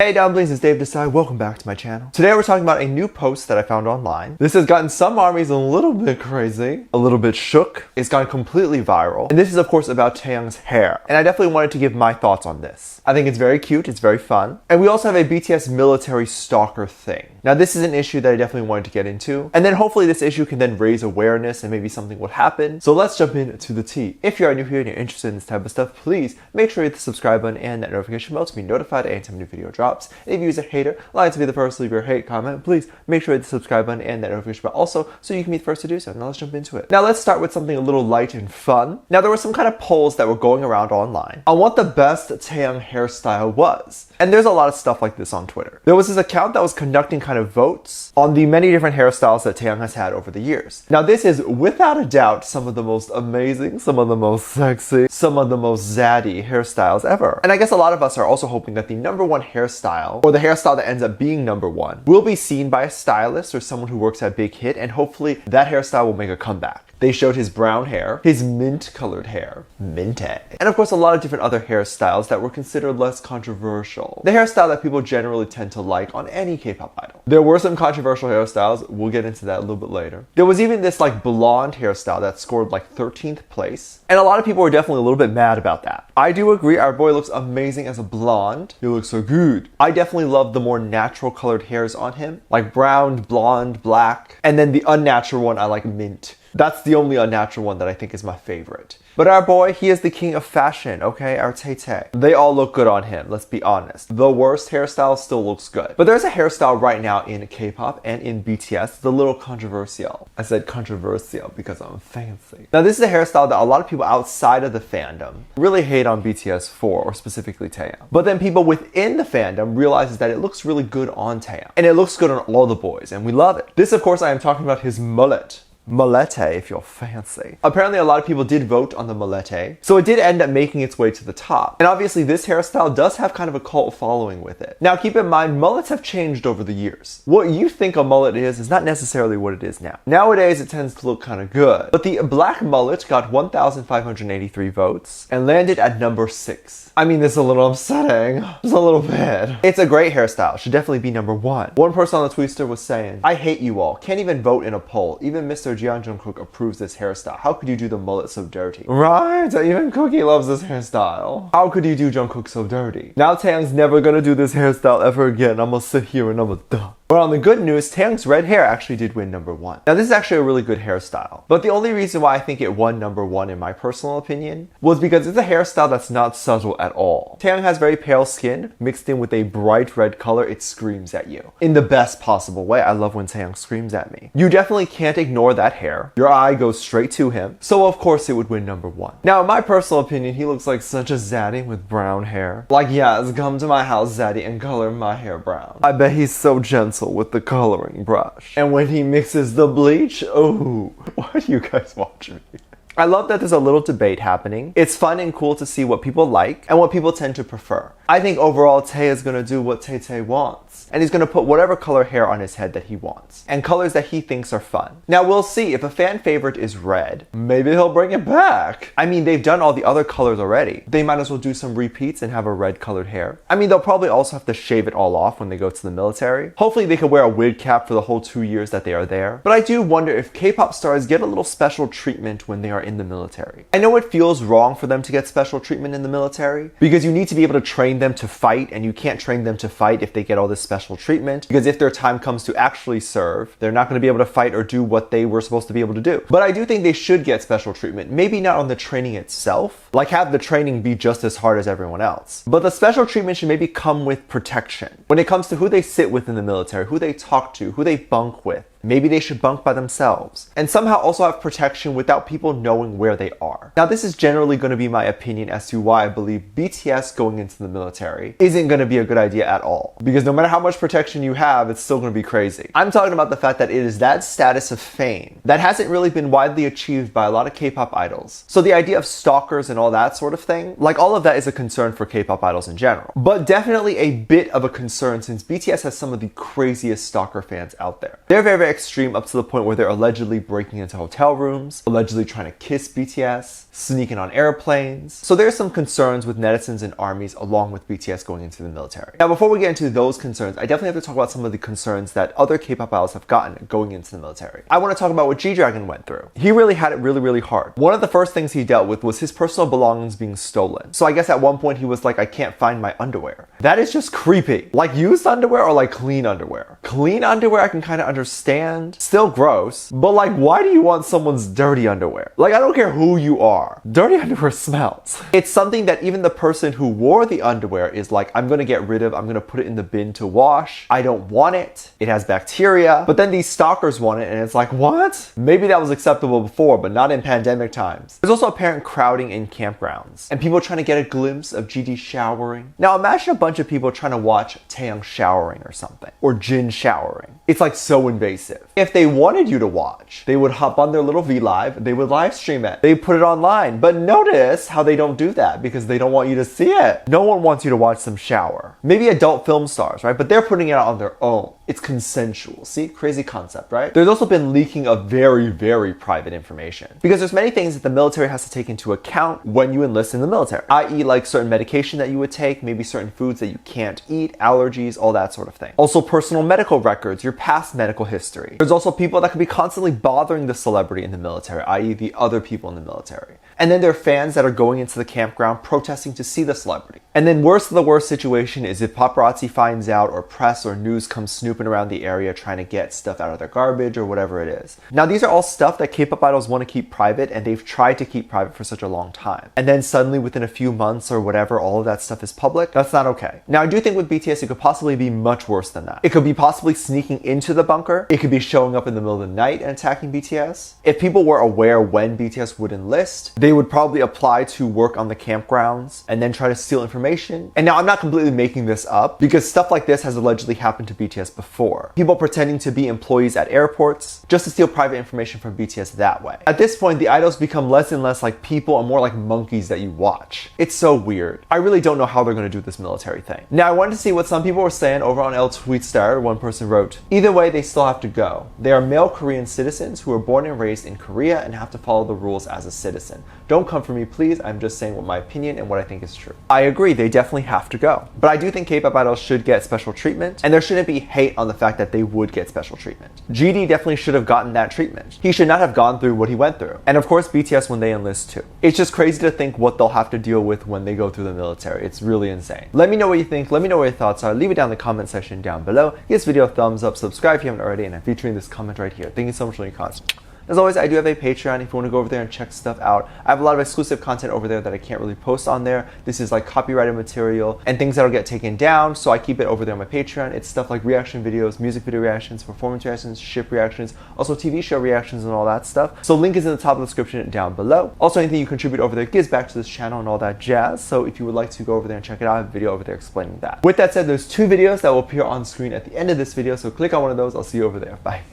Hey dumplings, it's Dave Desai. Welcome back to my channel. Today we're talking about a new post that I found online. This has gotten some armies a little bit crazy, a little bit shook. It's gone completely viral. And this is of course about Taehyung's hair. And I definitely wanted to give my thoughts on this. I think it's very cute, it's very fun. And we also have a BTS military stalker thing. Now this is an issue that I definitely wanted to get into. And then hopefully this issue can then raise awareness and maybe something would happen. So let's jump into the tea. If you are new here and you're interested in this type of stuff, please make sure you hit the subscribe button and that notification bell to be notified anytime a new video drops. And if you use a hater, like to be the first to leave your hate comment, please make sure you hit the subscribe button and that notification bell also so you can be the first to do so. Now let's jump into it. Now let's start with something a little light and fun. Now there were some kind of polls that were going around online on what the best Taehyung hairstyle was. And there's a lot of stuff like this on Twitter. There was this account that was conducting kind of votes on the many different hairstyles that Taehyung has had over the years. Now this is without a doubt some of the most amazing, some of the most sexy, some of the most zaddy hairstyles ever. And I guess a lot of us are also hoping that the #1 hairstyle, or the hairstyle that ends up being #1, will be seen by a stylist or someone who works at Big Hit, and hopefully that hairstyle will make a comeback. They showed his brown hair, his mint colored hair, minty, and of course a lot of different other hairstyles that were considered less controversial. The hairstyle that people generally tend to like on any K-pop idol. There were some controversial hairstyles, we'll get into that a little bit later. There was even this like blonde hairstyle that scored like 13th place, and a lot of people were definitely a little bit mad about that. I do agree, our boy looks amazing as a blonde. He looks so good. I definitely love the more natural colored hairs on him, like brown, blonde, black, and then the unnatural one I like mint. That's the only unnatural one that I think is my favorite. But our boy, he is the king of fashion, okay? Our Tay. They all look good on him, let's be honest. The worst hairstyle still looks good. But there's a hairstyle right now in K-pop and in BTS that's a little controversial. I said controversial because I'm fancy. Now this is a hairstyle that a lot of people outside of the fandom really hate on BTS for, or specifically Taehyung. But then people within the fandom realizes that it looks really good on Taehyung. And it looks good on all the boys, and we love it. This, of course, I am talking about his mullet. Mulete, if you're fancy. Apparently a lot of people did vote on the mulete, so it did end up making its way to the top. And obviously this hairstyle does have kind of a cult following with it. Now keep in mind, mullets have changed over the years. What you think a mullet is not necessarily what it is now. Nowadays it tends to look kind of good. But the black mullet got 1,583 votes and landed at #6. I mean, this is a little upsetting. Just a little bit. It's a great hairstyle. Should definitely be #1. One person on the Twitter was saying, I hate you all. Can't even vote in a poll. Even Mr. Jungkook approves this hairstyle. How could you do the mullet so dirty? Right? Even Cookie loves this hairstyle. How could you do Jungkook so dirty? Now Taehyung's never gonna do this hairstyle ever again. I'm gonna sit here and I'm gonna duh. But on the good news, Taehyung's red hair actually did win #1. Now this is actually a really good hairstyle. But the only reason why I think it won #1 in my personal opinion was because it's a hairstyle that's not subtle at all. Taehyung has very pale skin, mixed in with a bright red color, it screams at you. In the best possible way. I love when Taehyung screams at me. You definitely can't ignore that hair. Your eye goes straight to him. So of course it would win #1. Now in my personal opinion, he looks like such a zaddy with brown hair. Like yes, come to my house zaddy and color my hair brown. I bet he's so gentle with the coloring brush. And when he mixes the bleach, oh, why do you guys watch me? I love that there's a little debate happening. It's fun and cool to see what people like and what people tend to prefer. I think overall Tay is gonna do what Tay wants. And he's gonna put whatever color hair on his head that he wants. And colors that he thinks are fun. Now we'll see, if a fan favorite is red, maybe he'll bring it back. I mean, they've done all the other colors already. They might as well do some repeats and have a red colored hair. I mean, they'll probably also have to shave it all off when they go to the military. Hopefully they can wear a wig cap for the whole 2 years that they are there. But I do wonder if K-pop stars get a little special treatment when they are in the military. I know it feels wrong for them to get special treatment in the military because you need to be able to train them to fight, and you can't train them to fight if they get all this special treatment, because if their time comes to actually serve, they're not going to be able to fight or do what they were supposed to be able to do. But I do think they should get special treatment, maybe not on the training itself, like have the training be just as hard as everyone else, but the special treatment should maybe come with protection when it comes to who they sit with in the military, who they talk to, who they bunk with. Maybe they should bunk by themselves and somehow also have protection without people knowing where they are. Now this is generally going to be my opinion as to why I believe BTS going into the military isn't going to be a good idea at all. Because no matter how much protection you have, it's still going to be crazy. I'm talking about the fact that it is that status of fame that hasn't really been widely achieved by a lot of K-pop idols. So the idea of stalkers and all that sort of thing, like all of that is a concern for K-pop idols in general. But definitely a bit of a concern since BTS has some of the craziest stalker fans out there. They're very extreme up to the point where they're allegedly breaking into hotel rooms, allegedly trying to kiss BTS, sneaking on airplanes. So there's some concerns with netizens and armies along with BTS going into the military. Now, before we get into those concerns, I definitely have to talk about some of the concerns that other K-pop idols have gotten going into the military. I want to talk about what G-Dragon went through. He really had it really hard. One of the first things he dealt with was his personal belongings being stolen. So I guess at one point he was like, I can't find my underwear. That is just creepy. Like used underwear or like clean underwear? Clean underwear I can kind of understand. Still gross. But like, why do you want someone's dirty underwear? Like, I don't care who you are. Dirty underwear smells. It's something that even the person who wore the underwear is like, I'm gonna get rid of, I'm gonna put it in the bin to wash. I don't want it. It has bacteria. But then these stalkers want it and it's like, what? Maybe that was acceptable before, but not in pandemic times. There's also apparent crowding in campgrounds and people trying to get a glimpse of GD showering. Now imagine a bunch of people trying to watch Taehyung showering or something, or Jin showering. It's like so invasive. If they wanted you to watch, they would hop on their little V Live, they would live stream it, they put it online. But notice how they don't do that because they don't want you to see it. No one wants you to watch them shower. Maybe adult film stars, right? But they're putting it out on their own. It's consensual. See? Crazy concept, right? There's also been leaking of very private information because there's many things that the military has to take into account when you enlist in the military, i.e. like certain medication that you would take, maybe certain foods that you can't eat, allergies, all that sort of thing. Also personal medical records, your past medical history. There's also people that could be constantly bothering the celebrity in the military, i.e. the other people in the military. And then there are fans that are going into the campground protesting to see the celebrity. And then worst of the worst situation is if paparazzi finds out or press or news comes snooping around the area trying to get stuff out of their garbage or whatever it is. Now these are all stuff that K-pop idols want to keep private and they've tried to keep private for such a long time. And then suddenly within a few months or whatever, all of that stuff is public. That's not okay. Now I do think with BTS it could possibly be much worse than that. It could be possibly sneaking into the bunker. It could be showing up in the middle of the night and attacking BTS. If people were aware when BTS would enlist, they would probably apply to work on the campgrounds and then try to steal information. And now I'm not completely making this up because stuff like this has allegedly happened to BTS before. People pretending to be employees at airports just to steal private information from BTS that way. At this point, the idols become less and less like people and more like monkeys that you watch. It's so weird. I really don't know how they're going to do this military thing. Now I wanted to see what some people were saying over on LYFT. One person wrote, either way, they still have to go. They are male Korean citizens who were born and raised in Korea and have to follow the rules as a citizen. Don't come for me, please. I'm just saying what my opinion and what I think is true. I agree, they definitely have to go. But I do think K-pop idols should get special treatment, and there shouldn't be hate on the fact that they would get special treatment. GD definitely should have gotten that treatment. He should not have gone through what he went through. And of course, BTS when they enlist too. It's just crazy to think what they'll have to deal with when they go through the military. It's really insane. Let me know what you think. Let me know what your thoughts are. Leave it down in the comment section down below. Give this video a thumbs up, subscribe if you haven't already, and I'm featuring this comment right here. Thank you so much for your comments. As always, I do have a Patreon if you want to go over there and check stuff out. I have a lot of exclusive content over there that I can't really post on there. This is like copyrighted material and things that'll get taken down, so I keep it over there on my Patreon. It's stuff like reaction videos, music video reactions, performance reactions, ship reactions, also TV show reactions and all that stuff. So link is in the top of the description down below. Also, anything you contribute over there gives back to this channel and all that jazz. So if you would like to go over there and check it out, I have a video over there explaining that. With that said, there's two videos that will appear on screen at the end of this video, so click on one of those. I'll see you over there. Bye.